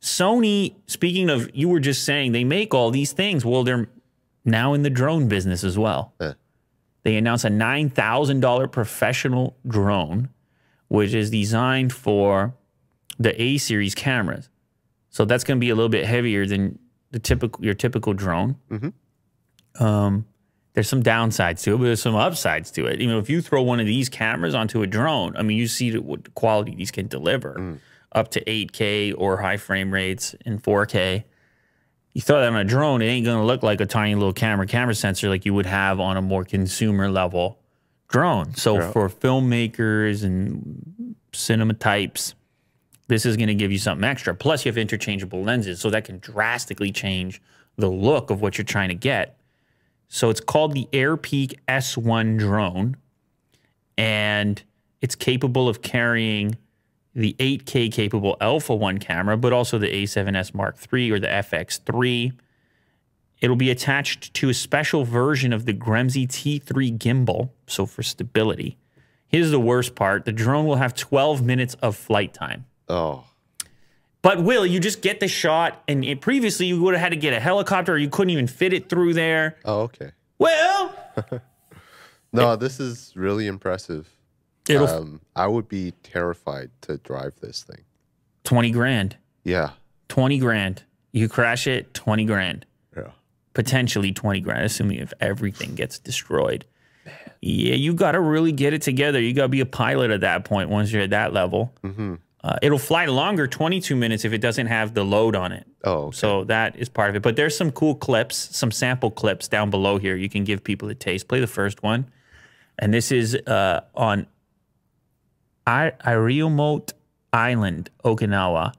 Sony, speaking of, you were just saying they make all these things. Well, they're now in the drone business as well. They announced a $9,000 professional drone, which is designed for the A-series cameras. So that's going to be a little bit heavier than your typical drone. There's some downsides to it, but there's some upsides to it. You know, if you throw one of these cameras onto a drone, I mean, you see what the quality these can deliver, up to 8K or high frame rates in 4K. You throw that on a drone, it ain't going to look like a tiny little camera sensor like you would have on a more consumer level drone. So for filmmakers and cinema types, this is going to give you something extra. Plus, you have interchangeable lenses, so that can drastically change the look of what you're trying to get. So it's called the AirPeak S1 drone, and it's capable of carrying the 8K capable Alpha 1 camera, but also the A7S Mark III or the FX3. It'll be attached to a special version of the Gremsy T3 gimbal, so for stability. Here's the worst part. The drone will have 12 minutes of flight time. Oh. But, Will, you just get the shot, and previously you would have had to get a helicopter, or you couldn't even fit it through there. Oh, okay. Well. No, this is really impressive. I would be terrified to drive this thing. 20 grand. Yeah. 20 grand. You crash it, 20 grand. Yeah. Potentially 20 grand, assuming if everything gets destroyed. Man. Yeah, you got to really get it together. You got to be a pilot at that point once you're at that level. It'll fly longer, 22 minutes, if it doesn't have the load on it. Oh, okay. So that is part of it. But there's some cool clips, some sample clips down below here. You can give people a taste. Play the first one. And this is on Iriomote Island, Okinawa.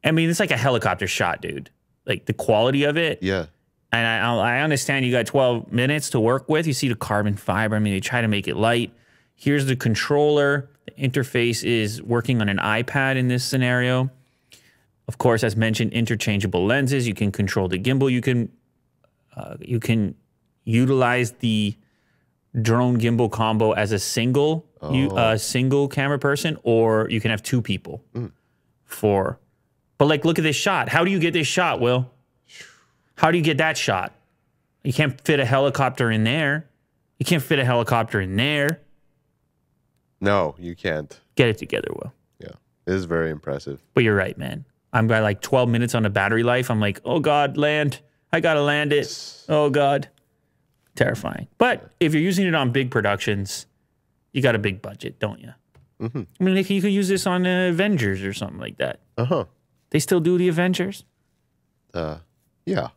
I mean, it's like a helicopter shot, dude. Like the quality of it. Yeah. And I understand you got 12 minutes to work with. You see the carbon fiber. I mean, they try to make it light. Here's the controller. The interface is working on an iPad in this scenario. Of course, as mentioned, interchangeable lenses. You can control the gimbal. You can utilize the drone gimbal combo as a single camera person, or you can have two people But like, look at this shot. How do you get this shot, Will? How do you get that shot? You can't fit a helicopter in there. You can't fit a helicopter in there. No, you can't. Get it together, Will. Yeah, it is very impressive. But you're right, man. I'm by like 12 minutes on the battery life. I'm like, oh, God, land. I got to land it. Oh, God. Terrifying. But if you're using it on big productions, you got a big budget, don't you? I mean, you could use this on Avengers or something like that. They still do the Avengers? Yeah.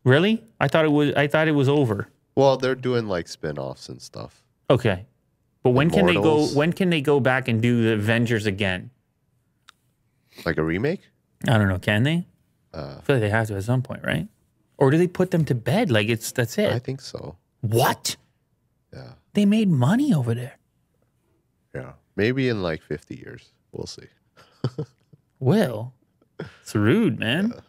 Really? I thought it was over. Well, they're doing like spin-offs and stuff. Okay. But when can they go back and do the Avengers again? Like a remake? I don't know. Can they? I feel like they have to at some point, right? Or do they put them to bed? Like that's it? I think so. What? Yeah. They made money over there. Yeah. Maybe in like 50 years. We'll see. Will, it's rude, man. Yeah.